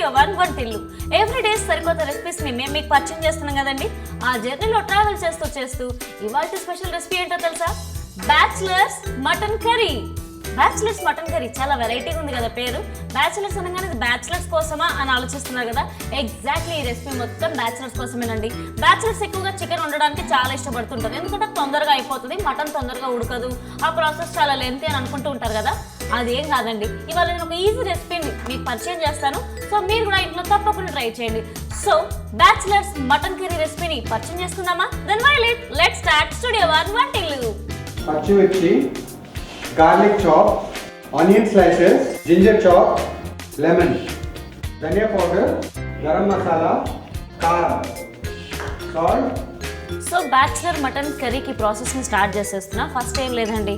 Studio one వంటిల్లు. Everyday సరికొత్త recipes ని మేము మీకు పరిచయం చేస్తున్నాం కదండి. ఆ జర్నీలో ట్రావెల్ చేస్తూ ఇవాళ స్పెషల్ రెసిపీ ఏంటో తెలుసా? Bachelors mutton curry. Bachelors mutton curry చాలా వెరైటీగా ఉంది కదా పేరు. బ్యాచిలర్స్ అనగానే ఇది బ్యాచిలర్స్ కోసమా అని ఆలోచిస్తున్నారు కదా. ఎగ్జాక్ట్లీ ఈ రెసిపీ మొత్తం బ్యాచిలర్స్ కోసమేనండి. బ్యాచిలర్స్ ఎక్కువగా చికెన్ వండడానికి చాలా ఇష్టపడుతుంటారు, ఎందుకంటే తొందరగా అయిపోతుంది, మటన్ తొందరగా ఉడకదు, ఆ ప్రాసెస్ చాలా లెంతీ అని అనుకుంటూ ఉంటారు కదా. అదేం కాదండి, ఇవాళ నేను ఒక ఈజీ రెసిపీని మీకు పరిచయం చేస్తాను. సో మీరు కూడా ఇంట్లో తప్పకుండా ట్రై చేయండి. సో బ్యాచిలర్స్ మటన్ కర్రీ రెసిపీని పరిచయం చేసుకుందామా? Then why let's start studio one వంటిల్లు. పచ్చిమిర్చి, garlic chop, onion slices, ginger chop, lemon, dhania powder, garam masala, karam, salt. So bachelor mutton కర్రీకి ప్రాసెస్ని స్టార్ట్ చేసేస్తున్నా. ఫస్ట్ ఏం లేదండి,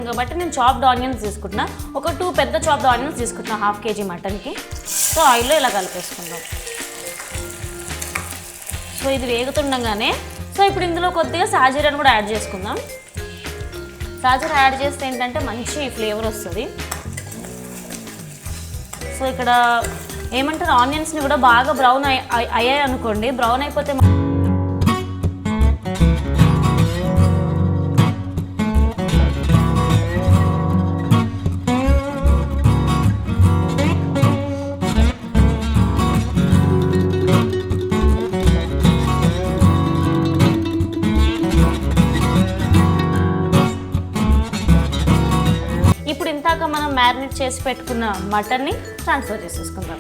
కాబట్టి నేను చాప్డ్ ఆనియన్స్ తీసుకుంటున్నా. ఒక 2 పెద్ద చాప్డ్ ఆనియన్స్ తీసుకుంటున్నా 1/2 kg మటన్కి. సో ఆయిల్లో ఇలా కలిపేసుకుందాం. సో ఇది వేగుతుండగానే సో ఇప్పుడు ఇందులో కొద్దిగా సాజీరాని కూడా యాడ్ చేసుకుందాం. సాజీరా యాడ్ చేస్తే ఏంటంటే మంచి ఫ్లేవర్ వస్తుంది. సో ఇక్కడ ఏమంటారు, ఆనియన్స్ని కూడా బాగా బ్రౌన్ అయ్యాయి అనుకోండి, బ్రౌన్ అయిపోతే మనం మ్యారినేట్ చేసి పెట్టుకున్న మటన్ని ట్రాన్స్ఫర్ చేసేసుకుందాం.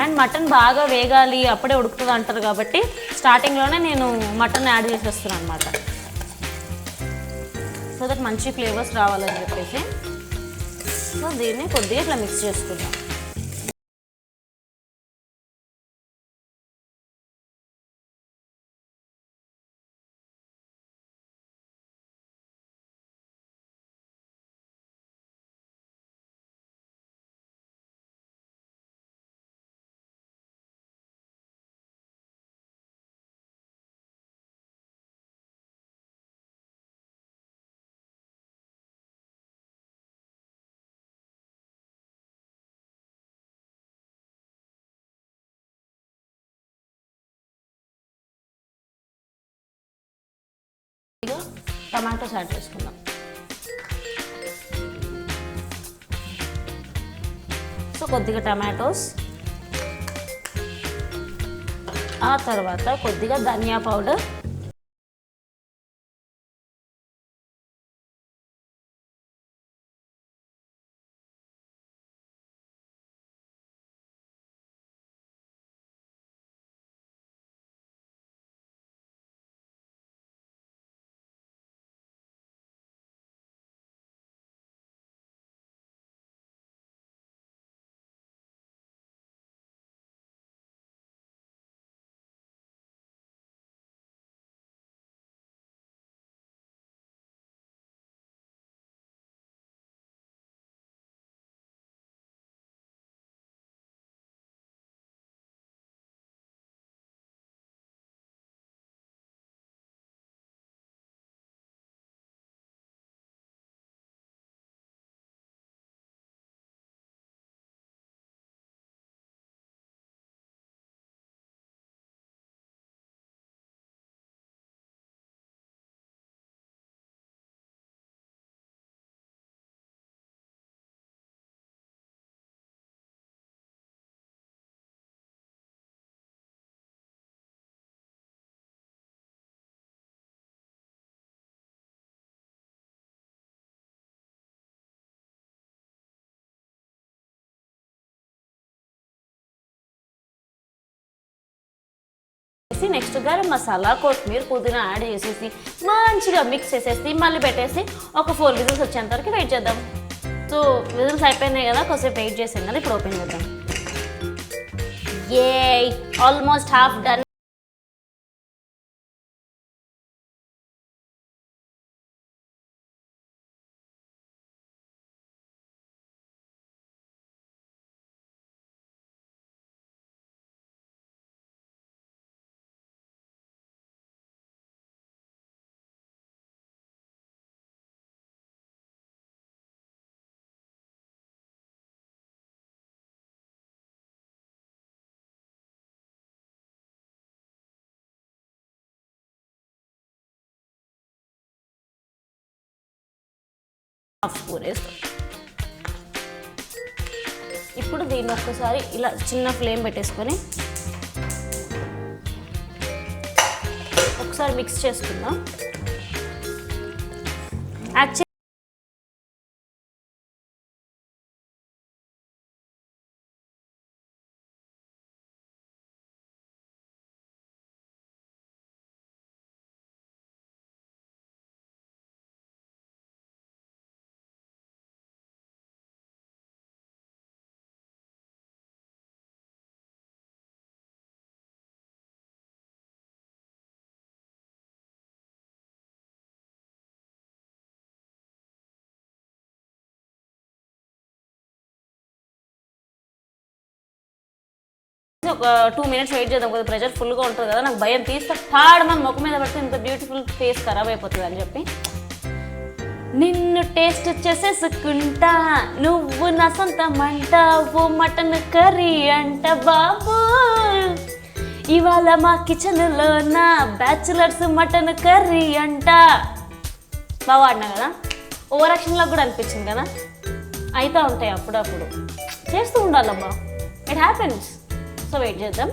అండ్ మటన్ బాగా వేగాలి, అప్పుడే ఉడుకుతుంది అంటారు కాబట్టి స్టార్టింగ్లోనే నేను మటన్ యాడ్ చేసేస్తున్నాను అనమాట. సో దట్ మంచి ఫ్లేవర్స్ రావాలని చెప్పేసి. సో దీన్ని కొద్దిగా ఇట్లా మిక్స్ చేసుకుందాం. టమాటోస్ యాడ్ చేసుకుందాం. సో కొద్దిగా టమాటోస్, ఆ తర్వాత కొద్దిగా ధనియా పౌడర్, నెక్స్ట్ గరం మసాలా, కొత్తిమీర, పుదీనా యాడ్ చేసేసి మంచిగా మిక్స్ చేసేసి మళ్ళీ పెట్టేసి ఒక 4 విజిల్స్ వచ్చేంత వరకు వెయిట్ చేద్దాం. సో విజిల్స్ అయిపోయినాయి కదా, కొంచెం వెయిట్ చేసాం కదా, ఇప్పుడు ఓపెన్ చేద్దాం. A almost half done. Half spoon వేస్తాం. ఇప్పుడు దీన్ని ఒక్కసారి ఇలా చిన్న ఫ్లేమ్ పెట్టేసుకొని ఒకసారి మిక్స్ చేసుకుందాం. యాక్చువల్లీ ఒక 2 minutes వెయిట్ చేద్దాం. కొద్దిగా ప్రెషర్ ఫుల్గా ఉంటుంది కదా, నాకు భయం తీస్తే తాడు మన ముఖం మీద పడితే ఇంత బ్యూటిఫుల్ ఫేస్ ఖరాబ్ అయిపోతుంది అని చెప్పి నిన్ను టేస్ట్ చేసేసుకుంటా, నువ్వు నా సొంతమంటావు, మటన్ కర్రీ అంట బాబు, ఇవాళ మా కిచెన్లో నా బ్యాచులర్స్ మటన్ కర్రీ అంట. బాగా ఆడినా కదా, ఓవర్ యాక్షన్లో కూడా అనిపించింది కదా, అయితే ఉంటాయి అప్పుడప్పుడు, చేస్తూ ఉండాలమ్మా, ఇట్ హ్యాపెన్స్. సో వెయిట్ చేద్దాం.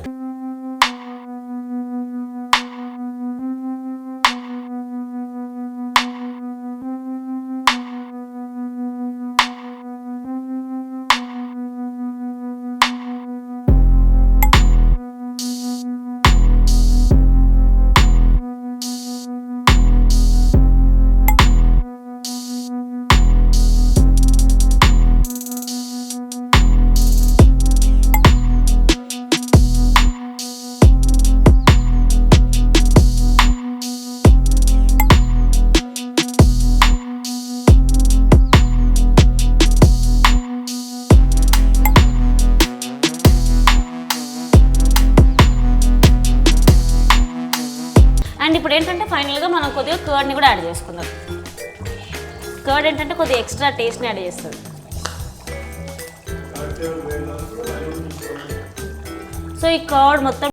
అండ్ ఇప్పుడు ఏంటంటే ఫైనల్గా మనం కొద్దిగా కర్డ్ని కూడా యాడ్ చేసుకుందాం. కర్డ్ ఏంటంటే కొద్దిగా ఎక్స్ట్రా టేస్ట్ని యాడ్ చేస్తుంది. సో ఈ కర్డ్ మొత్తం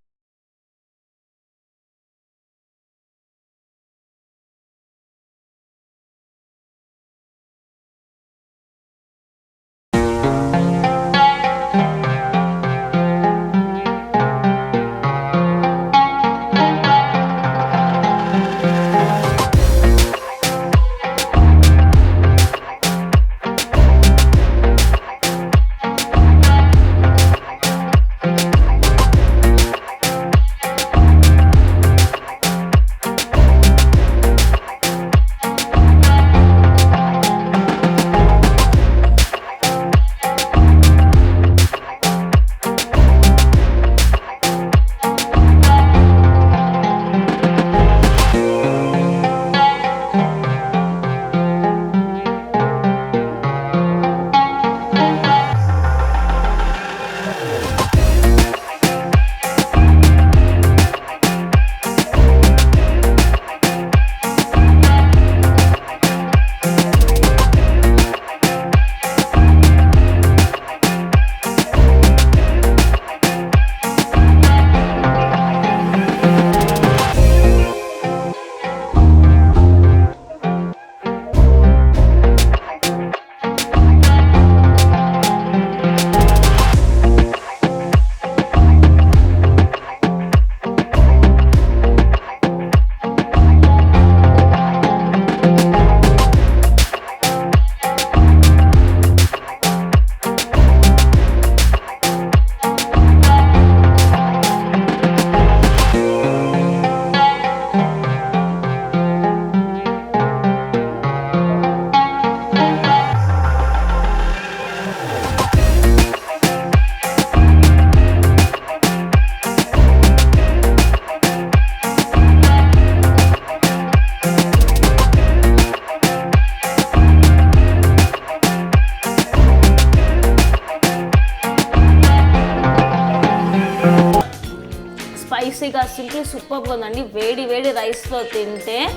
సింప్లీ సూపర్గా ఉందండి. వేడి వేడి రైస్తో తింటే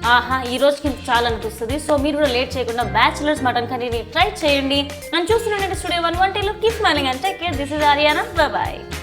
ఆహా ఈ రోజుకి చాలా అనిపిస్తుంది. సో మీరు కూడా లేట్ చేయకుండా బ్యాచిలర్స్ మటన్ కర్రీని ట్రై చేయండి. నన్ను చూస్తున్నానంటే studio 120 keep smiling and take care. This is Aryana. Bye bye.